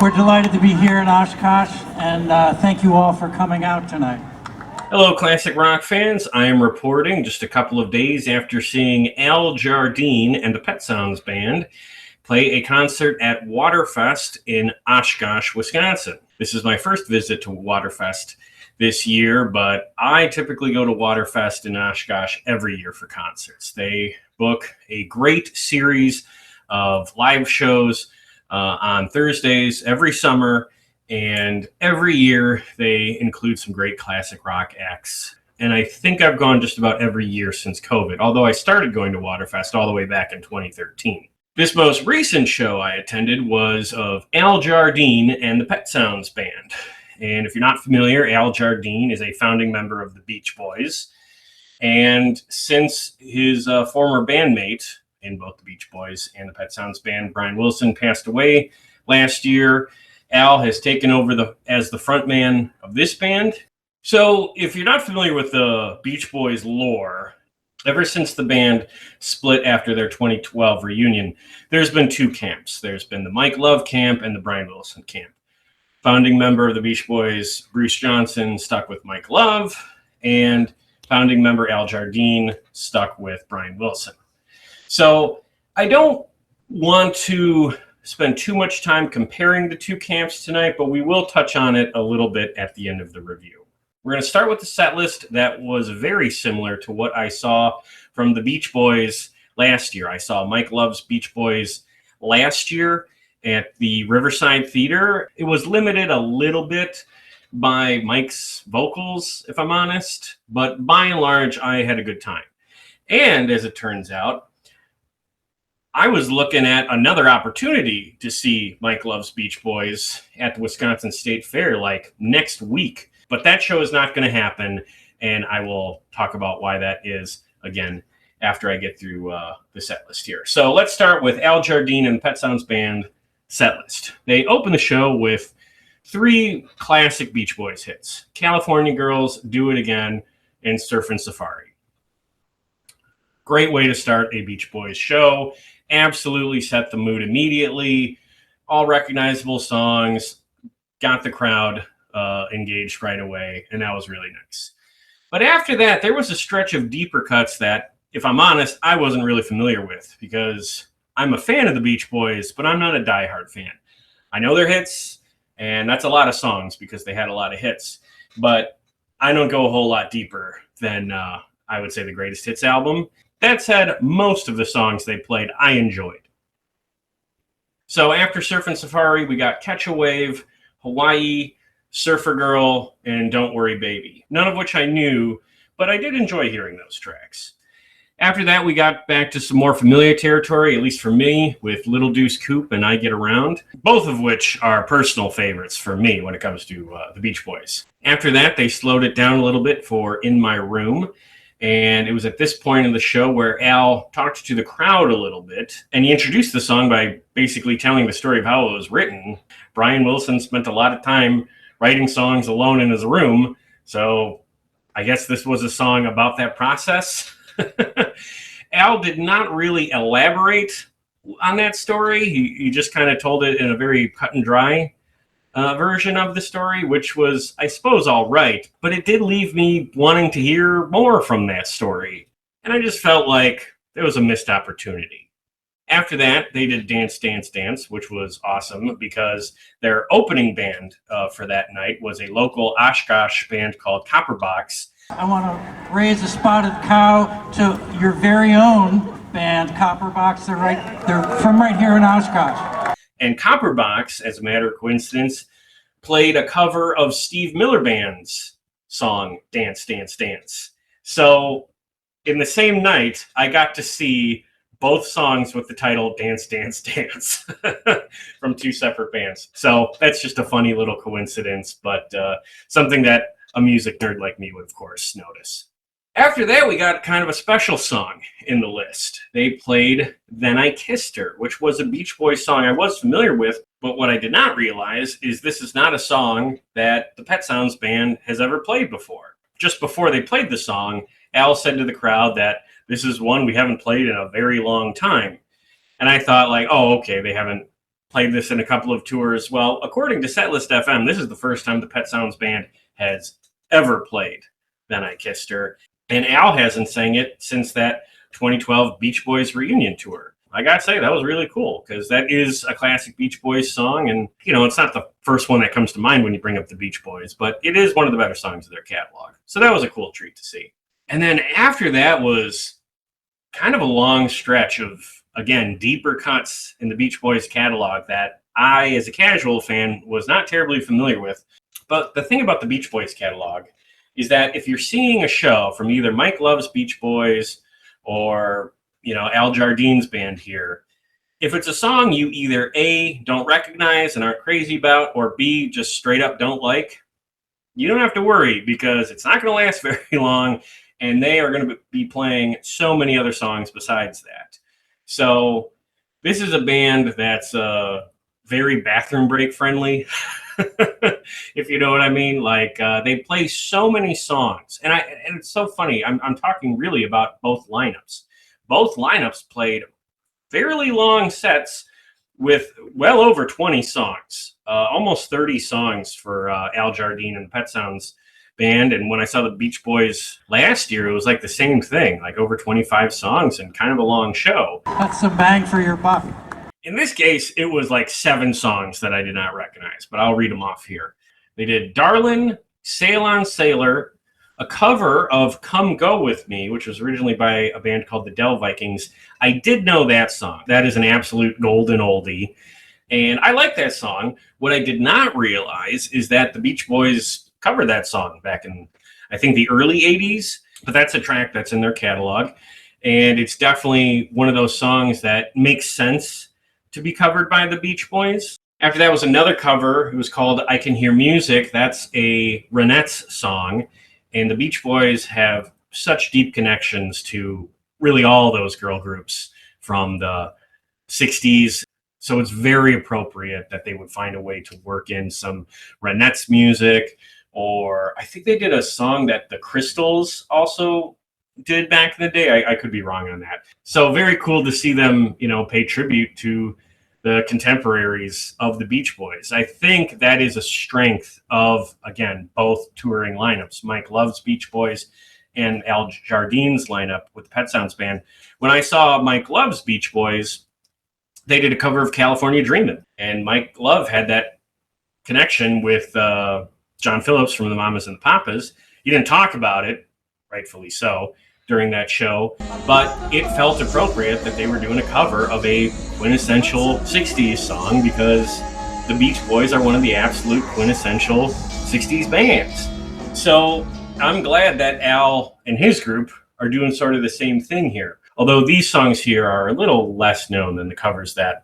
We're delighted to be here in Oshkosh, and thank you all for coming out tonight. Hello, classic rock fans. I am reporting just a couple of days after seeing Jardine and the Pet Sounds Band play a concert at Waterfest in Oshkosh, Wisconsin. This is my first visit to Waterfest this year, but I typically go to Waterfest in Oshkosh every year for concerts. They book a great series of live shows on Thursdays every summer, and every year they include some great classic rock acts. And I think I've gone just about every year since COVID, although I started going to Waterfest all the way back in 2013. This most recent show I attended was of Jardine and the Pet Sounds Band. And if you're not familiar, Jardine is a founding member of the Beach Boys. And since his former bandmate in both the Beach Boys and the Pet Sounds Band, Brian Wilson, passed away last year, Al has taken over as the frontman of this band. So if you're not familiar with the Beach Boys lore, ever since the band split after their 2012 reunion, there's been two camps. There's been the Mike Love camp and the Brian Wilson camp. Founding member of the Beach Boys, Bruce Johnson, stuck with Mike Love, and founding member Al Jardine stuck with Brian Wilson. So I don't want to spend too much time comparing the two camps tonight, but we will touch on it a little bit at the end of the review. We're going to start with the set list that was very similar to what I saw from the Beach Boys last year. I saw Mike Love's Beach Boys last year at the Riverside Theater. It was limited a little bit by Mike's vocals, if I'm honest, but by and large, I had a good time. And as it turns out, I was looking at another opportunity to see Mike Love's Beach Boys at the Wisconsin State Fair like next week. But that show is not going to happen, and I will talk about why that is again after I get through the set list here. So let's start with Al Jardine and the Pet Sounds Band set list. They open the show with three classic Beach Boys hits: California Girls, Do It Again, and Surfin' Safari. Great way to start a Beach Boys show. Absolutely set the mood immediately. All recognizable songs, got the crowd engaged right away, and that was really nice. But after that, there was a stretch of deeper cuts that, if I'm honest, I wasn't really familiar with, because I'm a fan of the Beach Boys, but I'm not a diehard fan. I know their hits, and that's a lot of songs because they had a lot of hits, but I don't go a whole lot deeper than I would say the Greatest Hits album. That said, most of the songs they played, I enjoyed. So after Surfin' Safari, we got Catch a Wave, Hawaii, Surfer Girl, and Don't Worry Baby. None of which I knew, but I did enjoy hearing those tracks. After that, we got back to some more familiar territory, at least for me, with Little Deuce Coupe and I Get Around, both of which are personal favorites for me when it comes to the Beach Boys. After that, they slowed it down a little bit for In My Room. And it was at this point in the show where Al talked to the crowd a little bit, and he introduced the song by basically telling the story of how it was written. Brian Wilson spent a lot of time writing songs alone in his room, so I guess this was a song about that process. Al did not really elaborate on that story. He just kind of told it in a very cut and dry version of the story, which was, I suppose, all right, but it did leave me wanting to hear more from that story, and I just felt like there was a missed opportunity. After that, they did Dance, Dance, Dance, which was awesome because their opening band for that night was a local Oshkosh band called Copperbox. I want to raise a spotted cow to your very own band, Copperbox. They're from right here in Oshkosh. And Copperbox, as a matter of coincidence, played a cover of Steve Miller Band's song, Dance, Dance, Dance. So in the same night, I got to see both songs with the title Dance, Dance, Dance from two separate bands. So that's just a funny little coincidence, but something that a music nerd like me would, of course, notice. After that, we got kind of a special song in the list. They played Then I Kissed Her, which was a Beach Boys song I was familiar with, but what I did not realize is this is not a song that the Pet Sounds Band has ever played before. Just before they played the song, Al said to the crowd that this is one we haven't played in a very long time. And I thought, like, oh, okay, they haven't played this in a couple of tours. Well, according to Setlist FM, this is the first time the Pet Sounds Band has ever played Then I Kissed Her. And Al hasn't sang it since that 2012 Beach Boys reunion tour. I gotta say, that was really cool, because that is a classic Beach Boys song. And, you know, it's not the first one that comes to mind when you bring up the Beach Boys, but it is one of the better songs of their catalog. So that was a cool treat to see. And then after that was kind of a long stretch of, again, deeper cuts in the Beach Boys catalog that I, as a casual fan, was not terribly familiar with. But the thing about the Beach Boys catalog is that if you're seeing a show from either Mike Love's Beach Boys or, you know, Al Jardine's band here, if it's a song you either A, don't recognize and aren't crazy about, or B, just straight up don't like, you don't have to worry, because it's not going to last very long, and they are going to be playing so many other songs besides that. So this is a band that's very bathroom break friendly, if you know what I mean. Like, they play so many songs, and it's so funny. I'm talking really about both lineups. Both lineups played fairly long sets with well over 20 songs, almost 30 songs for Al Jardine and the Pet Sounds Band. And when I saw the Beach Boys last year, it was like the same thing, like over 25 songs and kind of a long show. That's some bang for your buck. In this case, it was like 7 songs that I did not recognize, but I'll read them off here. They did Darlin', Sail on Sailor, a cover of Come Go With Me, which was originally by a band called the Del Vikings. I did know that song. That is an absolute golden oldie, and I like that song. What I did not realize is that the Beach Boys covered that song back in, I think, the early 80s, but that's a track that's in their catalog, and it's definitely one of those songs that makes sense to be covered by the Beach Boys. After that was another cover. It was called I Can Hear Music. That's a Ronettes song. And the Beach Boys have such deep connections to really all those girl groups from the 60s. So it's very appropriate that they would find a way to work in some Ronettes music. Or I think they did a song that the Crystals also did back in the day. I could be wrong on that. So very cool to see them, you know, pay tribute to the contemporaries of the Beach Boys. I think that is a strength of, again, both touring lineups, Mike Love's Beach Boys and Al Jardine's lineup with the Pet Sounds Band. When I saw Mike Love's Beach Boys, they did a cover of California Dreamin', and Mike Love had that connection with John Phillips from the Mamas and the Papas. He didn't talk about it, rightfully so, during that show, but it felt appropriate that they were doing a cover of a quintessential 60s song, because the Beach Boys are one of the absolute quintessential 60s bands. So I'm glad that Al and his group are doing sort of the same thing here, although these songs here are a little less known than the covers that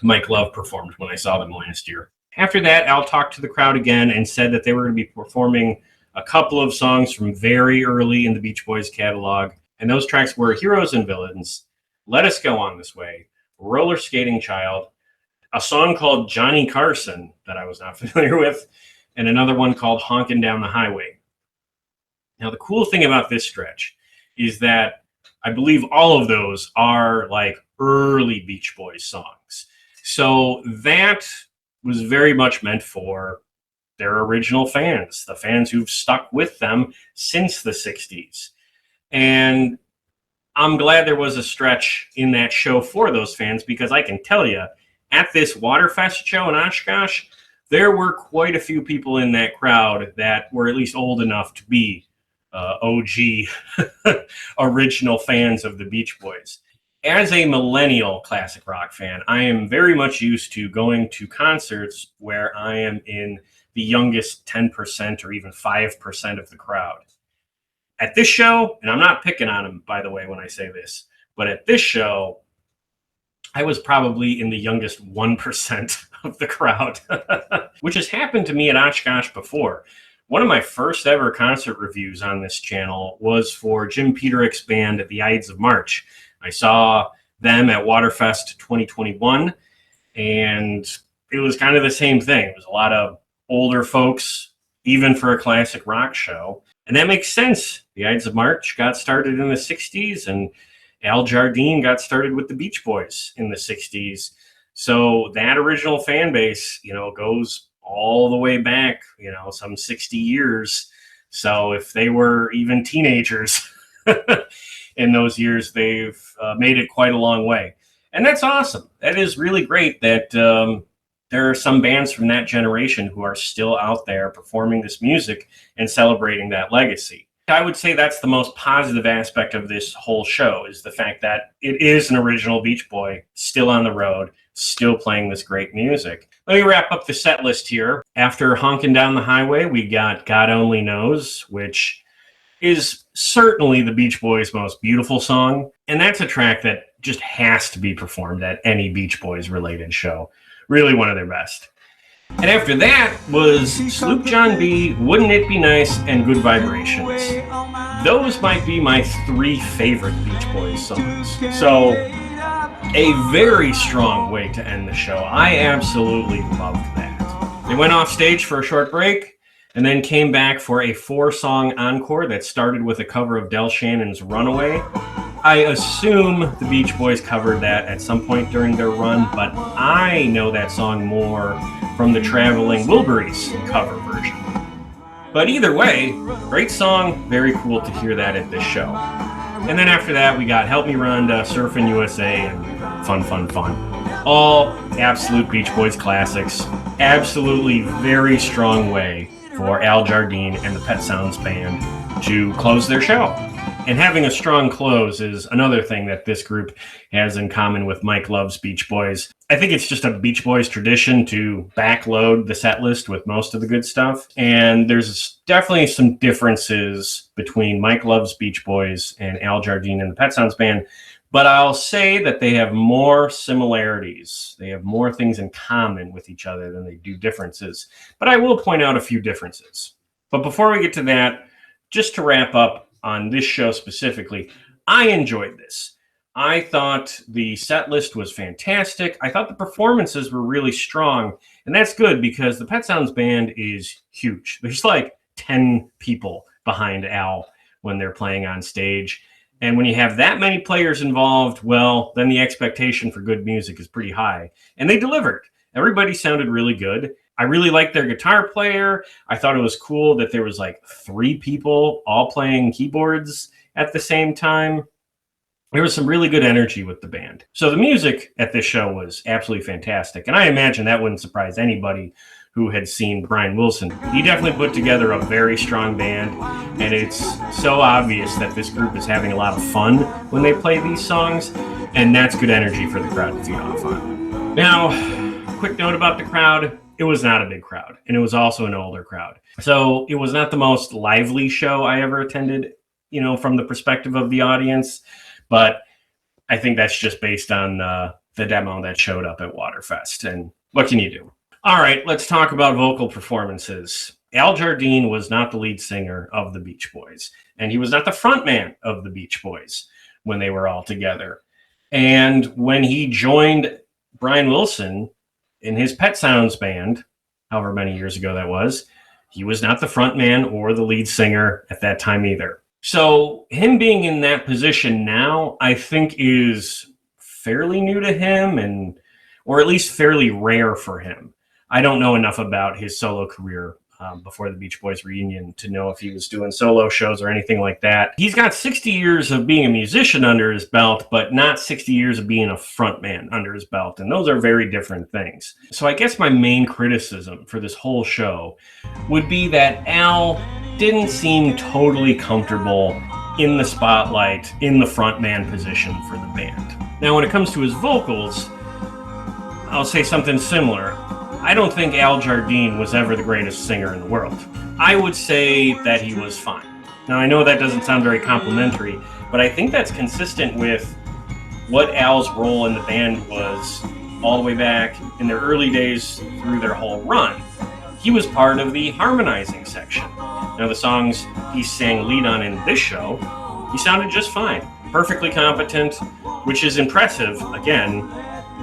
Mike Love performed when I saw them last year. After that, Al talked to the crowd again and said that they were going to be performing a couple of songs from very early in the Beach Boys catalog, and those tracks were Heroes and Villains, Let Us Go On This Way, Roller Skating Child, a song called Johnny Carson that I was not familiar with, and another one called Honkin' Down the Highway. Now, the cool thing about this stretch is that I believe all of those are like early Beach Boys songs. So that was very much meant for their original fans, the fans who've stuck with them since the 60s. And I'm glad there was a stretch in that show for those fans, because I can tell you, at this Waterfest show in Oshkosh, there were quite a few people in that crowd that were at least old enough to be OG original fans of the Beach Boys. As a millennial classic rock fan, I am very much used to going to concerts where I am in the youngest 10% or even 5% of the crowd. At this show, and I'm not picking on them, by the way, when I say this, but at this show, I was probably in the youngest 1% of the crowd, which has happened to me at Oshkosh before. One of my first ever concert reviews on this channel was for Jim Peterick's band The Ides of March. I saw them at Waterfest 2021, and it was kind of the same thing. It was a lot of older folks, even for a classic rock show. And that makes sense. The Ides of March got started in the 60s, and Al Jardine got started with the Beach Boys in the 60s. So that original fan base, goes all the way back, some 60 years. So if they were even teenagers in those years, they've made it quite a long way. And that's awesome. That is really great that there are some bands from that generation who are still out there performing this music and celebrating that legacy. I would say that's the most positive aspect of this whole show, is the fact that it is an original Beach Boy still on the road, still playing this great music. Let me wrap up the set list here. After Honkin' Down the Highway, we got God Only Knows, which is certainly the Beach Boys' most beautiful song. And that's a track that just has to be performed at any Beach Boys related show. Really one of their best. And after that was Sloop John B, Wouldn't It Be Nice, and Good Vibrations. Those might be my 3 favorite Beach Boys songs. So, a very strong way to end the show. I absolutely loved that. They went off stage for a short break and then came back for a 4-song encore that started with a cover of Del Shannon's Runaway. I assume the Beach Boys covered that at some point during their run, but I know that song more from the Traveling Wilburys cover version. But either way, great song, very cool to hear that at this show. And then after that, we got Help Me Rhonda, Surfin' USA, and Fun, Fun, Fun. All absolute Beach Boys classics. Absolutely very strong way for Al Jardine and the Pet Sounds Band to close their show. And having a strong close is another thing that this group has in common with Mike Love's Beach Boys. I think it's just a Beach Boys tradition to backload the set list with most of the good stuff. And there's definitely some differences between Mike Love's Beach Boys and Al Jardine and the Pet Sounds Band. But I'll say that they have more similarities. They have more things in common with each other than they do differences. But I will point out a few differences. But before we get to that, just to wrap up on this show specifically, I enjoyed this. I thought the set list was fantastic. I thought the performances were really strong. And that's good because the Pet Sounds Band is huge. There's like 10 people behind Al when they're playing on stage. And when you have that many players involved, well, then the expectation for good music is pretty high. And they delivered. Everybody sounded really good. I really liked their guitar player. I thought it was cool that there was like 3 people all playing keyboards at the same time. There was some really good energy with the band. So the music at this show was absolutely fantastic. And I imagine that wouldn't surprise anybody who had seen Brian Wilson. He definitely put together a very strong band. And it's so obvious that this group is having a lot of fun when they play these songs. And that's good energy for the crowd to feed off on. Now, quick note about the crowd. It was not a big crowd, and it was also an older crowd. So it was not the most lively show I ever attended, from the perspective of the audience. But I think that's just based on the demo that showed up at Waterfest. And what can you do? All right, let's talk about vocal performances. Al Jardine was not the lead singer of the Beach Boys, and he was not the frontman of the Beach Boys when they were all together. And when he joined Brian Wilson in his Pet Sounds Band, however many years ago that was, he was not the front man or the lead singer at that time either. So him being in that position now, I think is fairly new to him, or at least fairly rare for him. I don't know enough about his solo career before the Beach Boys reunion to know if he was doing solo shows or anything like that. He's got 60 years of being a musician under his belt, but not 60 years of being a frontman under his belt. And those are very different things. So I guess my main criticism for this whole show would be that Al didn't seem totally comfortable in the spotlight, in the frontman position for the band. Now, when it comes to his vocals, I'll say something similar. I don't think Al Jardine was ever the greatest singer in the world. I would say that he was fine. Now, I know that doesn't sound very complimentary, but I think that's consistent with what Al's role in the band was all the way back in their early days through their whole run. He was part of the harmonizing section. Now, the songs he sang lead on in this show, he sounded just fine. Perfectly competent, which is impressive, again,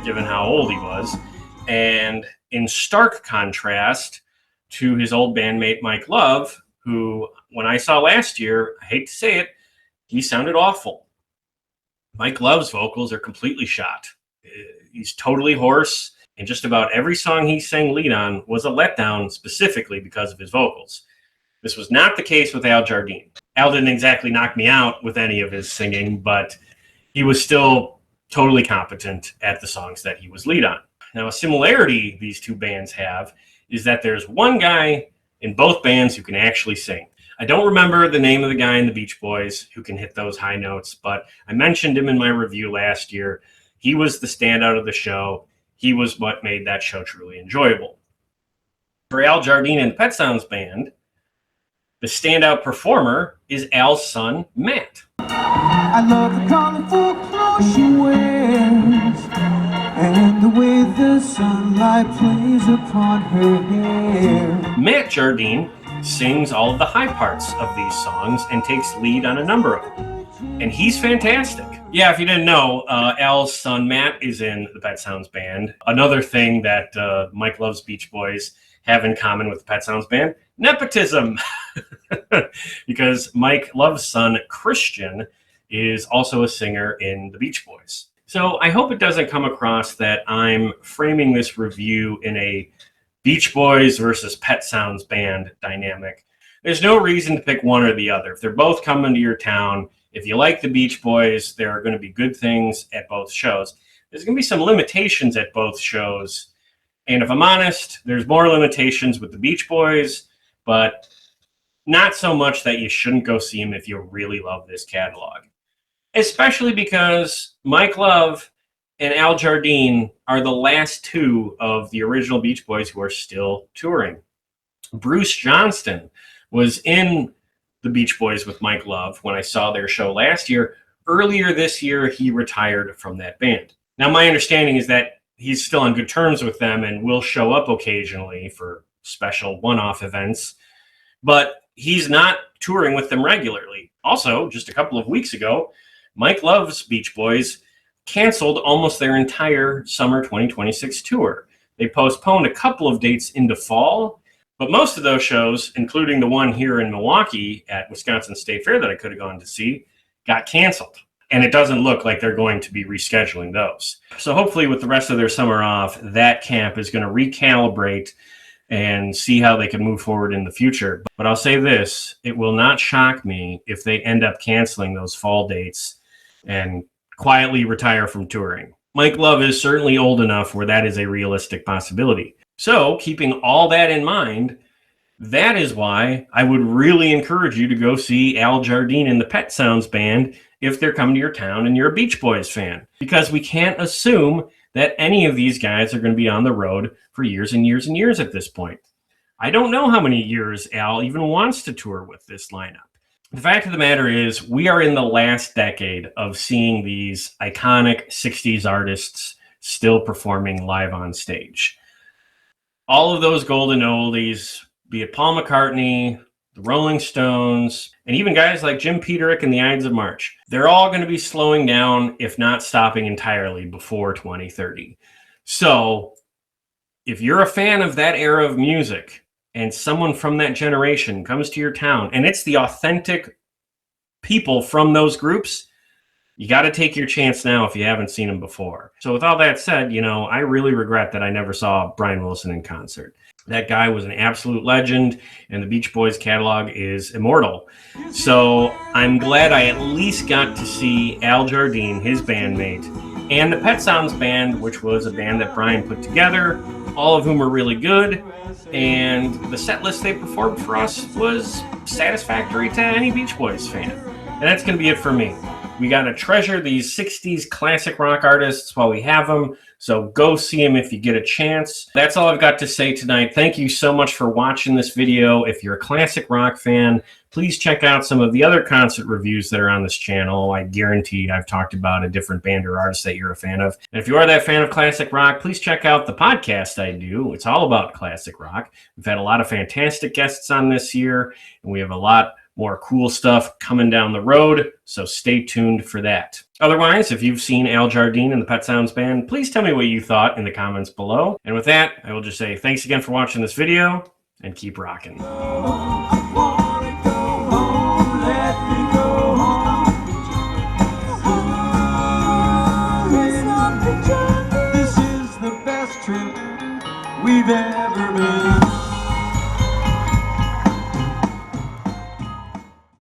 given how old he was. And in stark contrast to his old bandmate Mike Love, who, when I saw last year, I hate to say it, he sounded awful. Mike Love's vocals are completely shot. He's totally hoarse, and just about every song he sang lead on was a letdown specifically because of his vocals. This was not the case with Al Jardine. Al didn't exactly knock me out with any of his singing, but he was still totally competent at the songs that he was lead on. Now, a similarity these two bands have is that there's one guy in both bands who can actually sing. I don't remember the name of the guy in the Beach Boys who can hit those high notes, but I mentioned him in my review last year. He was the standout of the show. He was what made that show truly enjoyable. For Al Jardine and the Pet Sounds Band, the standout performer is Al's son, Matt. I love the colorful clothes she wears and the way the sunlight plays upon her hair. Matt Jardine sings all of the high parts of these songs and takes lead on a number of them. And he's fantastic. Yeah, if you didn't know, Al's son Matt is in the Pet Sounds Band. Another thing that Mike Love's Beach Boys have in common with the Pet Sounds Band, nepotism. Because Mike Love's son Christian is also a singer in the Beach Boys. So I hope it doesn't come across that I'm framing this review in a Beach Boys versus Pet Sounds Band dynamic. There's no reason to pick one or the other. If they're both coming to your town, if you like the Beach Boys, there are going to be good things at both shows. There's going to be some limitations at both shows. And if I'm honest, there's more limitations with the Beach Boys, but not so much that you shouldn't go see them if you really love this catalog. Especially because Mike Love and Al Jardine are the last two of the original Beach Boys who are still touring. Bruce Johnston was in the Beach Boys with Mike Love when I saw their show last year. Earlier this year, he retired from that band. Now, my understanding is that he's still on good terms with them and will show up occasionally for special one-off events, but he's not touring with them regularly. Also, just a couple of weeks ago, Mike Love's Beach Boys canceled almost their entire summer 2026 tour. They postponed a couple of dates into fall, but most of those shows, including the one here in Milwaukee at Wisconsin State Fair that I could have gone to see, got canceled. And it doesn't look like they're going to be rescheduling those. So hopefully with the rest of their summer off, that camp is going to recalibrate and see how they can move forward in the future. But I'll say this, it will not shock me if they end up canceling those fall dates and quietly retire from touring. Mike Love is certainly old enough where that is a realistic possibility. So keeping all that in mind, that is why I would really encourage you to go see Al Jardine and the Pet Sounds Band if they're coming to your town and you're a Beach Boys fan. Because we can't assume that any of these guys are going to be on the road for years and years and years at this point. I don't know how many years Al even wants to tour with this lineup. The fact of the matter is, we are in the last decade of seeing these iconic 60s artists still performing live on stage. All of those golden oldies, be it Paul McCartney, the Rolling Stones, and even guys like Jim Peterick and the Ides of March, they're all going to be slowing down, if not stopping entirely, before 2030. So if you're a fan of that era of music, and someone from that generation comes to your town, and it's the authentic people from those groups, you got to take your chance now if you haven't seen them before. So with all that said, I really regret that I never saw Brian Wilson in concert. That guy was an absolute legend, and the Beach Boys catalog is immortal. So I'm glad I at least got to see Al Jardine, his bandmate, and the Pet Sounds Band, which was a band that Brian put together, all of whom were really good. And the set list they performed for us was satisfactory to any Beach Boys fan. And that's going to be it for me. We got to treasure these 60s classic rock artists while we have them. So go see them if you get a chance. That's all I've got to say tonight. Thank you so much for watching this video. If you're a classic rock fan, please check out some of the other concert reviews that are on this channel. I guarantee I've talked about a different band or artist that you're a fan of. And if you are that fan of classic rock, please check out the podcast I do. It's all about classic rock. We've had a lot of fantastic guests on this year, and we have a lot more cool stuff coming down the road, so stay tuned for that. Otherwise, if you've seen Al Jardine and the Pet Sounds Band, please tell me what you thought in the comments below. And with that, I will just say thanks again for watching this video, and keep rocking. This bourbon.